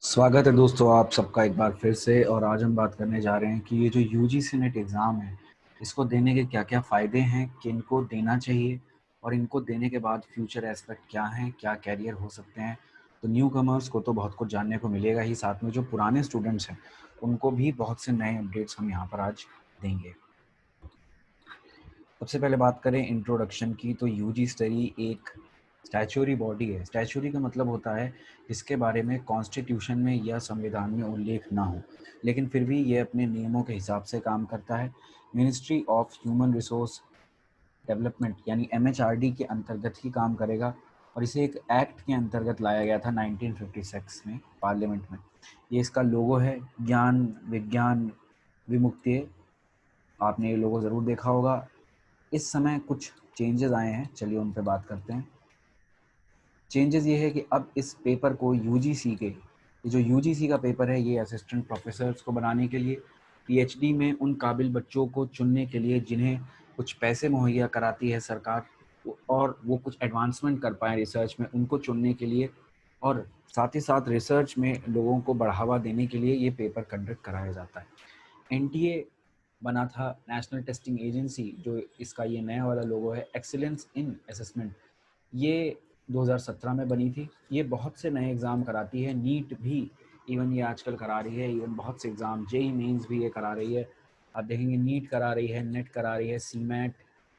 स्वागत है दोस्तों आप सबका एक बार फिर से। और आज हम बात करने जा रहे हैं कि ये जो यूजीसी नेट एग्ज़ाम है इसको देने के क्या क्या फ़ायदे हैं, किन को देना चाहिए और इनको देने के बाद फ्यूचर एस्पेक्ट क्या हैं, क्या कैरियर हो सकते हैं। तो न्यू कमर्स को तो बहुत कुछ जानने को मिलेगा ही, साथ में जो पुराने स्टूडेंट्स हैं उनको भी बहुत से नए अपडेट्स हम यहाँ पर आज देंगे। सबसे पहले बात करें इंट्रोडक्शन की, तो यूजी स्टडी एक स्टैच्यूरी बॉडी है। स्टैच्यूरी का मतलब होता है जिसके बारे में कॉन्स्टिट्यूशन में या संविधान में उल्लेख ना हो, लेकिन फिर भी ये अपने नियमों के हिसाब से काम करता है। Ministry of human resource development यानी एमएचआरडी के अंतर्गत ही काम करेगा और इसे एक एक्ट के अंतर्गत लाया गया था 1956 में पार्लियामेंट में। ये इसका लोगो है, ज्ञान विज्ञान विमुक्ति। आपने ये लोगो ज़रूर देखा होगा। इस समय कुछ चेंजेस आए हैं, चलिए उन पे बात करते हैं। चेंजेस ये है कि अब इस पेपर को यूजीसी के, ये जो यूजीसी का पेपर है ये असिस्टेंट प्रोफेसर्स को बनाने के लिए, पीएचडी में उन काबिल बच्चों को चुनने के लिए जिन्हें कुछ पैसे मुहैया कराती है सरकार और वो कुछ एडवांसमेंट कर पाए रिसर्च में, उनको चुनने के लिए, और साथ ही साथ रिसर्च में लोगों को बढ़ावा देने के लिए ये पेपर कंडक्ट कराया जाता है। एनटीए बना था, नेशनल टेस्टिंग एजेंसी, जो इसका ये नया वाला लोगो है, एक्सीलेंस इन असेसमेंट, ये 2017 में बनी थी। ये बहुत से नए एग्ज़ाम कराती है, नीट भी इवन ये आजकल करा रही है, इवन बहुत से एग्ज़ाम जेई मेंस भी ये करा रही है। आप देखेंगे नीट करा रही है, नेट करा रही है, सी मैट,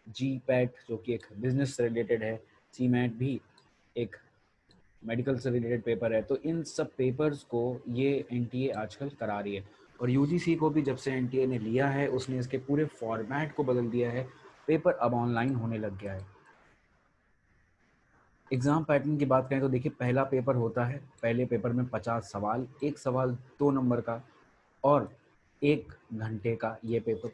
जी पैट जो कि एक बिजनेस से रिलेटेड है, सी मैट भी एक मेडिकल से रिलेटेड पेपर है। तो इन सब पेपर्स को ये एनटीए आजकल करा रही है। और यूजीसी को भी जब से एनटीए ने लिया है उसने इसके पूरे फॉर्मेट को बदल दिया है, पेपर अब ऑनलाइन होने लग गया है। एग्ज़ाम पैटर्न की बात करें तो देखिए, पहला पेपर होता है, पहले पेपर में 50 सवाल, एक सवाल 2 नंबर का और 1 घंटे का ये पेपर।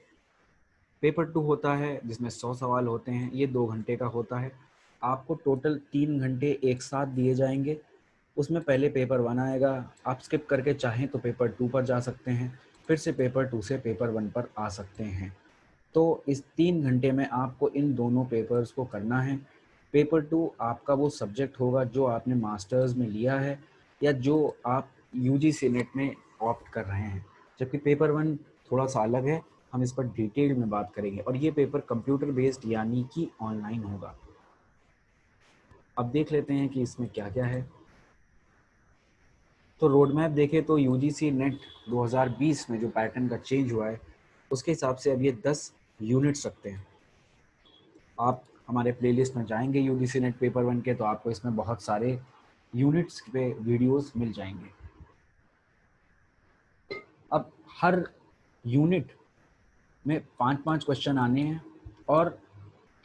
पेपर 2 होता है जिसमें 100 सवाल होते हैं, ये 2 घंटे का होता है। आपको टोटल 3 घंटे एक साथ दिए जाएंगे। उसमें पहले पेपर 1 आएगा, आप स्किप करके चाहें तो पेपर 2 पर जा सकते हैं, फिर से पेपर 2 से पेपर 1 पर आ सकते हैं। तो इस 3 घंटे में आपको इन दोनों पेपर्स को करना है। पेपर 2 आपका वो सब्जेक्ट होगा जो आपने मास्टर्स में लिया है या जो आप यूजीसी नेट में ऑप्ट कर रहे हैं, जबकि पेपर 1 थोड़ा सा अलग है, हम इस पर डिटेल में बात करेंगे। और ये पेपर कंप्यूटर बेस्ड यानी कि ऑनलाइन होगा। अब देख लेते हैं कि इसमें क्या क्या है। तो रोड मैप देखें तो यूजीसी नेट 2020 में जो पैटर्न का चेंज हुआ है उसके हिसाब से अब ये 10 यूनिट्स रखते हैं। आप हमारे प्लेलिस्ट में जाएंगे यूजीसी नेट पेपर 1 के, तो आपको इसमें बहुत सारे यूनिट्स पे वीडियोस मिल जाएंगे। अब हर यूनिट में 5-5 क्वेश्चन आने हैं और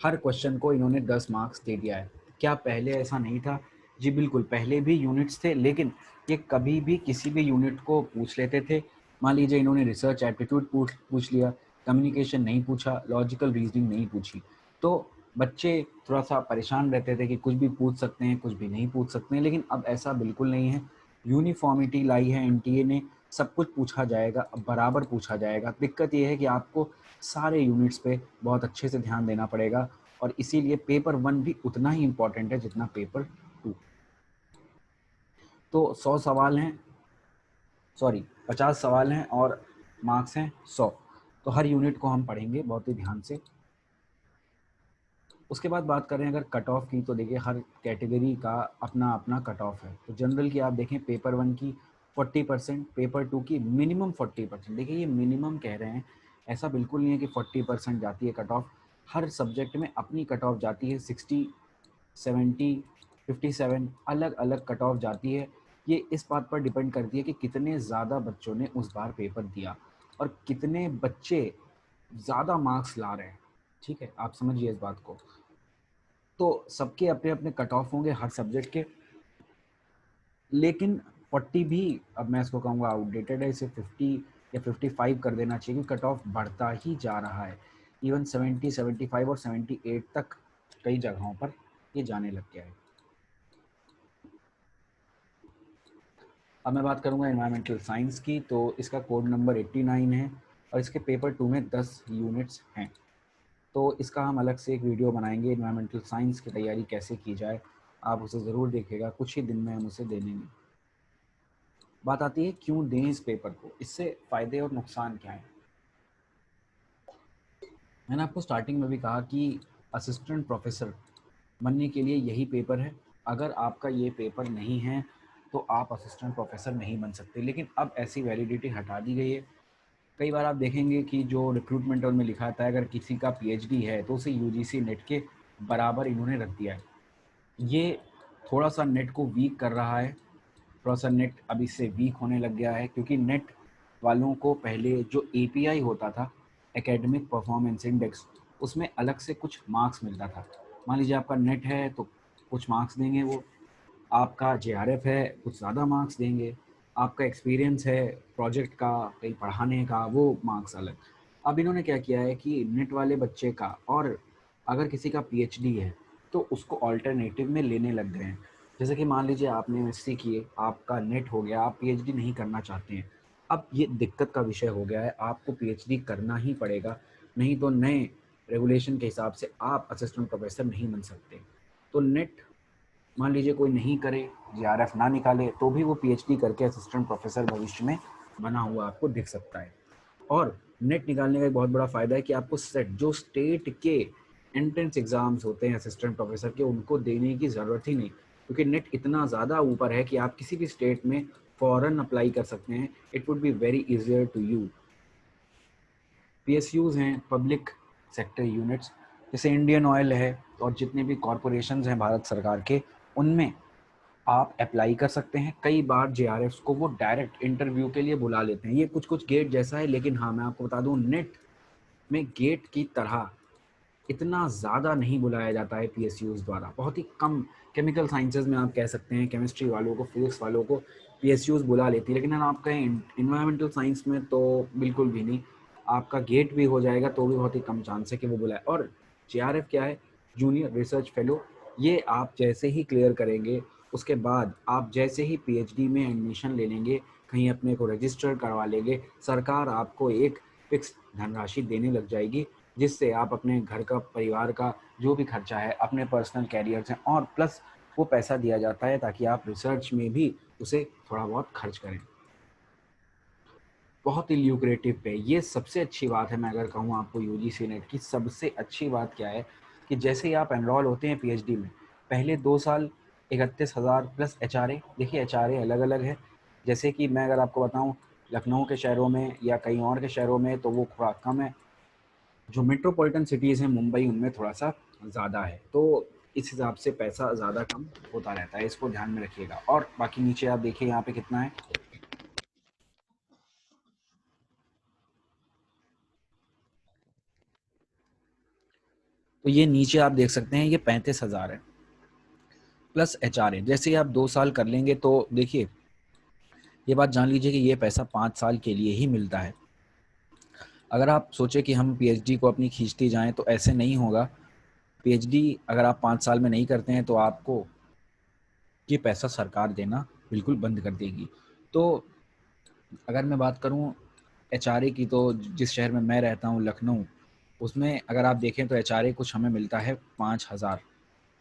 हर क्वेश्चन को इन्होंने 10 मार्क्स दे दिया है। क्या पहले ऐसा नहीं था? जी बिल्कुल, पहले भी यूनिट्स थे, लेकिन ये कभी भी किसी भी यूनिट को पूछ लेते थे। मान लीजिए इन्होंने रिसर्च एप्टीट्यूड पूछ लिया, कम्युनिकेशन नहीं पूछा, लॉजिकल रीजनिंग नहीं पूछी, तो बच्चे थोड़ा सा परेशान रहते थे कि कुछ भी पूछ सकते हैं, कुछ भी नहीं पूछ सकते हैं। लेकिन अब ऐसा बिल्कुल नहीं है, यूनिफॉर्मिटी लाई है एनटीए ने, सब कुछ पूछा जाएगा, अब बराबर पूछा जाएगा। दिक्कत ये है कि आपको सारे यूनिट्स पे बहुत अच्छे से ध्यान देना पड़ेगा और इसीलिए पेपर 1 भी उतना ही इम्पोर्टेंट है जितना पेपर 2। तो 100 सवाल हैं, सॉरी 50 सवाल हैं और मार्क्स हैं 100। तो हर यूनिट को हम पढ़ेंगे बहुत ही ध्यान से। उसके बाद बात करें अगर कट ऑफ की, तो देखिए हर कैटेगरी का अपना अपना कट ऑफ है। तो जनरल की आप देखें पेपर 1 की 40%, पेपर 2 की मिनिमम 40%। देखिए ये मिनिमम कह रहे हैं, ऐसा बिल्कुल नहीं है कि 40% जाती है कट ऑफ। हर सब्जेक्ट में अपनी कट ऑफ जाती है, 60, 70, 57 अलग अलग कट ऑफ जाती है। ये इस बात पर डिपेंड करती है कि कितने ज़्यादा बच्चों ने उस बार पेपर दिया और कितने बच्चे ज़्यादा मार्क्स ला रहे हैं। ठीक है, आप समझिए इस बात को। तो सबके अपने अपने कट ऑफ होंगे हर सब्जेक्ट के, लेकिन 40 भी अब मैं इसको कहूँगा आउटडेटेड है, इसे 50 या 55 कर देना चाहिए, क्योंकि कट ऑफ बढ़ता ही जा रहा है। इवन 70, 75 और 78 तक कई जगहों पर ये जाने लग गया है। अब मैं बात करूँगा एनवायरमेंटल साइंस की, तो इसका कोड नंबर 89 है और इसके पेपर 2 में 10 यूनिट्स हैं। तो इसका हम अलग से एक वीडियो बनाएंगे, एनवायरमेंटल साइंस की तैयारी कैसे की जाए, आप उसे ज़रूर देखिएगा, कुछ ही दिन में हम उसे दे देंगे। बात आती है क्यों दें इस पेपर को, इससे फ़ायदे और नुकसान क्या हैं। मैंने आपको स्टार्टिंग में भी कहा कि असिस्टेंट प्रोफेसर बनने के लिए यही पेपर है। अगर आपका ये पेपर नहीं है तो आप असिस्टेंट प्रोफेसर नहीं बन सकते, लेकिन अब ऐसी वैलिडिटी हटा दी गई है। कई बार आप देखेंगे कि जो रिक्रूटमेंट में लिखा था अगर किसी का पीएचडी है तो उसे यूजीसी नेट के बराबर इन्होंने रख दिया है। ये थोड़ा सा नेट को वीक कर रहा है, थोड़ा सा नेट अब इससे वीक होने लग गया है, क्योंकि नेट वालों को पहले जो एपीआई होता था, एकेडमिक परफॉर्मेंस इंडेक्स, उसमें अलग से कुछ मार्क्स मिलता था। मान लीजिए आपका नेट है तो कुछ मार्क्स देंगे वो, आपका जेआरएफ है कुछ ज़्यादा मार्क्स देंगे, आपका एक्सपीरियंस है प्रोजेक्ट का कहीं पढ़ाने का वो मार्क्स अलग। अब इन्होंने क्या किया है कि नेट वाले बच्चे का और अगर किसी का पीएचडी है तो उसको ऑल्टरनेटिव में लेने लग गए हैं। जैसे कि मान लीजिए आपने एमएससी किए, आपका नेट हो गया, आप पीएचडी नहीं करना चाहते हैं, अब ये दिक्कत का विषय हो गया है, आपको पीएचडी करना ही पड़ेगा, नहीं तो नए रेगुलेशन के हिसाब से आप असिस्टेंट प्रोफेसर नहीं बन सकते। तो नेट मान लीजिए कोई नहीं करे, जेआरएफ ना निकाले, तो भी वो पीएचडी करके असिस्टेंट प्रोफेसर भविष्य में बना हुआ आपको दिख सकता है। और नेट निकालने का एक बहुत बड़ा फ़ायदा है कि आपको सेट जो स्टेट के एंट्रेंस एग्ज़ाम्स होते हैं असिस्टेंट प्रोफेसर के, उनको देने की ज़रूरत ही नहीं, क्योंकि नेट इतना ज़्यादा ऊपर है कि आप किसी भी स्टेट में फ़ौरन अप्लाई कर सकते हैं। It would be very easier to you. PSUs हैं, पब्लिक सेक्टर यूनिट्स, जैसे इंडियन ऑयल है और जितने भी कॉरपोरेशंस हैं भारत सरकार के, उनमें आप अप्लाई कर सकते हैं। कई बार जेआरएफ को वो डायरेक्ट इंटरव्यू के लिए बुला लेते हैं। ये कुछ कुछ गेट जैसा है, लेकिन हाँ मैं आपको बता दूं नेट में गेट की तरह इतना ज़्यादा नहीं बुलाया जाता है पीएसयूज़ द्वारा, बहुत ही कम। केमिकल साइंसेज में आप कह सकते हैं केमिस्ट्री वालों को, फिजिक्स वालों को पीएसयूज़ बुला लेती है, लेकिन अगर आप कहें इन्वायरमेंटल साइंस में तो बिल्कुल भी नहीं। आपका गेट भी हो जाएगा तो भी बहुत ही कम चांस है कि वो बुलाए। और जेआरएफ क्या है, जूनियर रिसर्च फेलो, ये आप जैसे ही क्लियर करेंगे उसके बाद आप जैसे ही पीएचडी में एडमिशन ले लेंगे, कहीं अपने को रजिस्टर करवा लेंगे, सरकार आपको एक फिक्स धनराशि देने लग जाएगी, जिससे आप अपने घर का, परिवार का जो भी खर्चा है, अपने पर्सनल कैरियर से, और प्लस वो पैसा दिया जाता है ताकि आप रिसर्च में भी उसे थोड़ा बहुत खर्च करें। बहुत ही ल्यूक्रेटिव पे, ये सबसे अच्छी बात है। मैं अगर कहूँ आपको यूजीसी नेट की सबसे अच्छी बात क्या है कि जैसे ही आप एनरोल होते हैं पीएचडी में, पहले 2 साल 31,000 प्लस एचआरए। देखिए एचआरए अलग अलग है, जैसे कि मैं अगर आपको बताऊं लखनऊ के शहरों में या कहीं और के शहरों में तो वो थोड़ा कम है, जो मेट्रोपॉलिटन सिटीज़ हैं मुंबई, उनमें थोड़ा सा ज़्यादा है, तो इस हिसाब से पैसा ज़्यादा कम होता रहता है, इसको ध्यान में रखिएगा। और बाकी नीचे आप देखिए यहाँ पे कितना है, तो ये नीचे आप देख सकते हैं ये 35,000 है प्लस एचआरए। जैसे ही आप 2 साल कर लेंगे तो देखिए ये बात जान लीजिए कि ये पैसा 5 साल के लिए ही मिलता है। अगर आप सोचे कि हम पीएचडी को अपनी खींचते जाएं तो ऐसे नहीं होगा। पीएचडी अगर आप 5 साल में नहीं करते हैं तो आपको ये पैसा सरकार देना बिल्कुल बंद कर देगी। तो अगर मैं बात करूं एचआरए की, तो जिस शहर में मैं रहता हूं लखनऊ, उसमें अगर आप देखें तो एचआरए कुछ हमें मिलता है 5,000,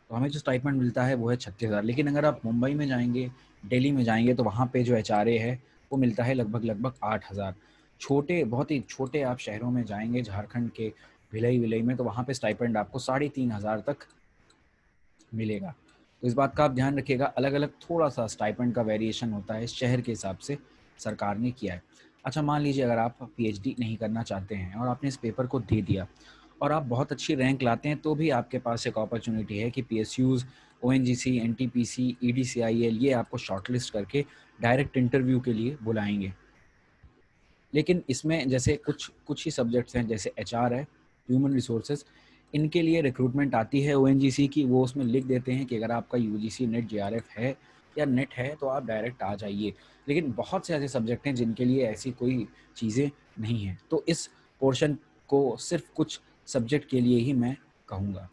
तो हमें जो स्टाइपेंड मिलता है वो है 36,000। लेकिन अगर आप मुंबई में जाएंगे, दिल्ली में जाएंगे, तो वहाँ पे जो एचआरए है वो मिलता है लगभग लगभग 8,000। छोटे, बहुत ही छोटे आप शहरों में जाएंगे, झारखंड के भिलई विलई में, तो वहाँ पे स्टाइपेंड आपको 3,500 तक मिलेगा। तो इस बात का आप ध्यान रखिएगा, अलग अलग थोड़ा सा स्टाइपेंड का वेरिएशन होता है शहर के हिसाब से, सरकार ने किया है। अच्छा मान लीजिए अगर आप पीएचडी नहीं करना चाहते हैं और आपने इस पेपर को दे दिया और आप बहुत अच्छी रैंक लाते हैं, तो भी आपके पास एक अपॉर्चुनिटी है कि पीएसयूज़, ओएनजीसी, एनटीपीसी, ईडीसीआईएल ये आपको शॉर्टलिस्ट करके डायरेक्ट इंटरव्यू के लिए बुलाएंगे। लेकिन इसमें जैसे कुछ कुछ ही सब्जेक्ट्स हैं, जैसे एचआर है, ह्यूमन रिसोर्सेज, इनके लिए रिक्रूटमेंट आती है ओएनजीसी की, वो उसमें लिख देते हैं कि अगर आपका यूजीसी नेट जेआरएफ है या नेट है तो आप डायरेक्ट आ जाइए। लेकिन बहुत से ऐसे सब्जेक्ट हैं जिनके लिए ऐसी कोई चीज़ें नहीं हैं, तो इस पोर्शन को सिर्फ कुछ सब्जेक्ट के लिए ही मैं कहूँगा।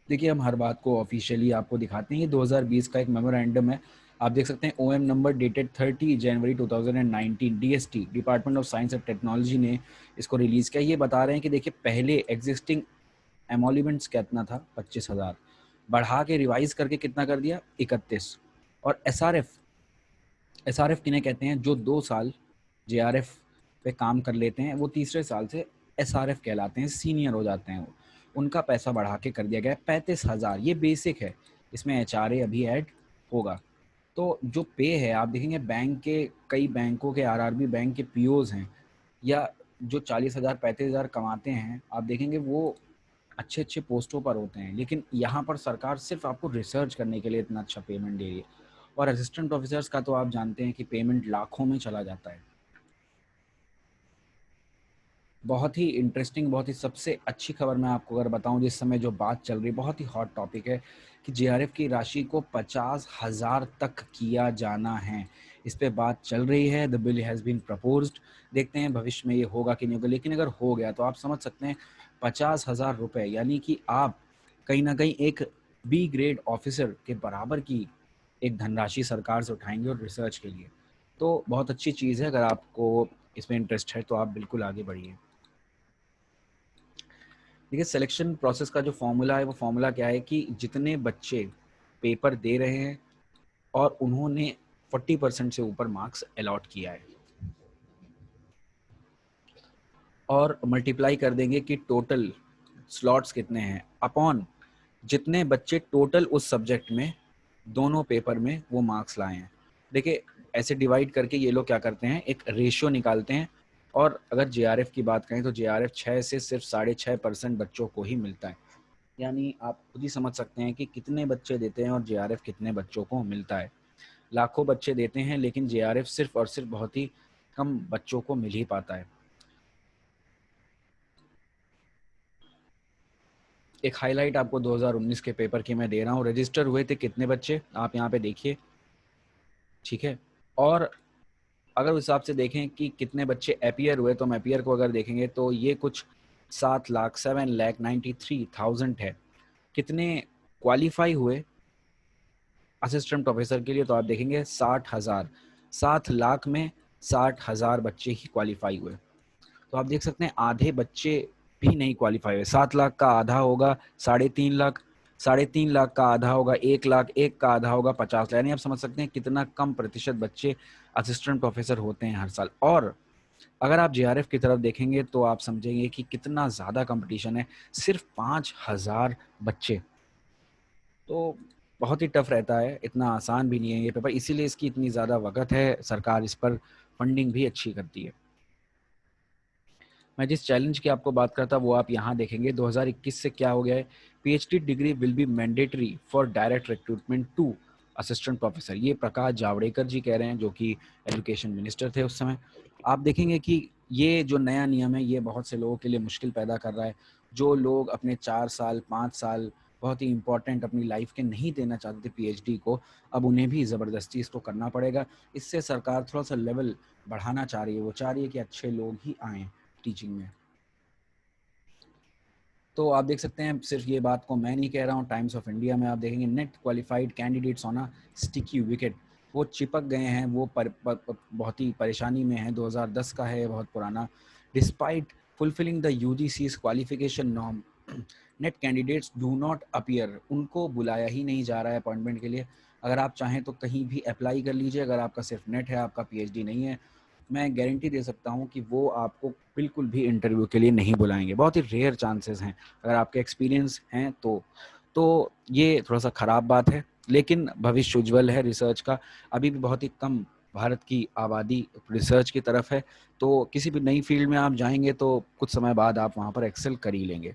देखिए हम हर बात को ऑफिशियली आपको दिखाते हैं। ये 2020 का एक मेमोरेंडम है, आप देख सकते हैं, OM number dated 30 January 2019, DST, department of science and technology ने इसको रिलीज़ किया। ये बता रहे हैं कि देखिए पहले एग्जिस्टिंग एमोल्यूमेंट्स कितना था, 25,000, बढ़ा के रिवाइज करके कितना कर दिया, 31। और एसआरएफ किन्हें कहते हैं, जो 2 साल जेआरएफ पे काम कर लेते हैं वो तीसरे साल से एसआरएफ कहलाते हैं, सीनियर हो जाते हैं वो। उनका पैसा बढ़ा के कर दिया गया है 35,000। ये बेसिक है, इसमें एचआरए अभी ऐड होगा। तो जो पे है आप देखेंगे, बैंक के कई बैंकों के आरआरबी बैंक के पीओज हैं या जो 40,000 35,000 कमाते हैं, आप देखेंगे वो अच्छे अच्छे पोस्टों पर होते हैं, लेकिन यहाँ पर सरकार सिर्फ आपको रिसर्च करने के लिए इतना अच्छा पेमेंट दे रही है। और असिस्टेंट ऑफिसर्स का तो आप जानते हैं कि पेमेंट लाखों में चला जाता है। बहुत ही इंटरेस्टिंग, बहुत ही सबसे अच्छी खबर मैं आपको अगर बताऊं, जिस समय जो बात चल रही है, बहुत ही हॉट टॉपिक है कि जेआरएफ की राशि को 50,000 तक किया जाना है। इस पे बात चल रही है, the bill has been proposed. देखते हैं भविष्य में ये होगा कि नहीं होगा, लेकिन अगर हो गया तो आप समझ सकते हैं 50,000 रुपये, यानी कि आप कहीं ना कहीं एक बी ग्रेड ऑफिसर के बराबर की एक धनराशि सरकार से उठाएंगे और रिसर्च के लिए। तो बहुत अच्छी चीज़ है, अगर आपको इसमें इंटरेस्ट है तो आप बिल्कुल आगे बढ़िए। देखिए, सिलेक्शन प्रोसेस का जो फॉर्मूला है वो फॉर्मूला क्या है कि जितने बच्चे पेपर दे रहे हैं और उन्होंने 40% से ऊपर मार्क्स अलॉट किया है, और मल्टीप्लाई कर देंगे कि टोटल स्लॉट्स कितने हैं अपॉन जितने बच्चे टोटल उस सब्जेक्ट में दोनों पेपर में वो मार्क्स लाए हैं। देखिए, ऐसे डिवाइड करके ये लोग क्या करते हैं, एक रेशियो निकालते हैं। और अगर जेआरएफ की बात करें तो जेआरएफ 6 से सिर्फ 6.5% बच्चों को ही मिलता है। यानी आप खुद ही समझ सकते हैं कि कितने बच्चे देते हैं और जेआरएफ कितने बच्चों को मिलता है। लाखों बच्चे देते हैं लेकिन जेआरएफ सिर्फ और सिर्फ बहुत ही कम बच्चों को मिल ही पाता है। एक हाईलाइट आपको 2019 के पेपर की मैं दे रहा हूँ। रजिस्टर हुए थे कितने बच्चे, आप यहाँ पे देखिए, ठीक है। और अगर उस हिसाब से देखें कि कितने बच्चे अपीयर हुए, तो हम अपीयर को अगर देखेंगे तो ये कुछ 7,7,93,000 है। कितने क्वालिफाई हुए असिस्टेंट प्रोफेसर के लिए, तो आप देखेंगे 60,000। 7 लाख में 60,000 बच्चे ही क्वालिफाई हुए। तो आप देख सकते हैं आधे बच्चे भी नहीं क्वालिफाई हुए। 7 लाख का आधा होगा 3.5 लाख, 3.5 लाख का आधा होगा 1 लाख, एक का आधा होगा 50 लाख। यानी आप समझ सकते हैं कितना कम प्रतिशत बच्चे असिस्टेंट प्रोफेसर होते हैं हर साल। और अगर आप जेआरएफ की तरफ देखेंगे तो आप समझेंगे कि कितना ज़्यादा कंपटीशन है, सिर्फ 5,000 बच्चे। तो बहुत ही टफ रहता है, इतना आसान भी नहीं है ये पेपर, इसीलिए इसकी इतनी ज़्यादा वक़्त है। सरकार इस पर फंडिंग भी अच्छी करती है। मैं जिस चैलेंज की आपको बात करता वो आप यहाँ देखेंगे 2021 से क्या हो गया है। PhD degree will be mandatory for direct recruitment to assistant professor. ये प्रकाश जावड़ेकर जी कह रहे हैं, जो कि एजुकेशन मिनिस्टर थे उस समय। आप देखेंगे कि ये जो नया नियम है ये बहुत से लोगों के लिए मुश्किल पैदा कर रहा है। जो लोग अपने 4 साल 5 साल बहुत ही इंपॉर्टेंट अपनी लाइफ के नहीं देना चाहते थे पीएचडी को, अब उन्हें भी ज़बरदस्ती इसको करना पड़ेगा। इससे सरकार थोड़ा सा लेवल बढ़ाना चाह रही है, वो चाह रही है कि अच्छे लोग ही आएँ टीचिंग में। तो आप देख सकते हैं, सिर्फ ये बात को मैं नहीं कह रहा हूँ, टाइम्स ऑफ इंडिया में आप देखेंगे net qualified candidates on a sticky wicket, वो चिपक गए हैं, वो बहुत ही परेशानी में है। 2010 का है, बहुत पुराना। Despite fulfilling the UGC's qualification norm, NET candidates do not appear, उनको बुलाया ही नहीं जा रहा है अपॉइंटमेंट के लिए। अगर आप चाहें तो कहीं भी अप्लाई कर लीजिए, अगर आपका सिर्फ नेट है, आपका पीएचडी नहीं है, मैं गारंटी दे सकता हूँ कि वो आपको बिल्कुल भी इंटरव्यू के लिए नहीं बुलाएंगे। बहुत ही रेयर चांसेस हैं, अगर आपके एक्सपीरियंस हैं तो ये थोड़ा सा ख़राब बात है, लेकिन भविष्य उज्ज्वल है रिसर्च का। अभी भी बहुत ही कम भारत की आबादी रिसर्च की तरफ है, तो किसी भी नई फील्ड में आप जाएंगे तो कुछ समय बाद आप वहाँ पर एक्सेल कर ही लेंगे।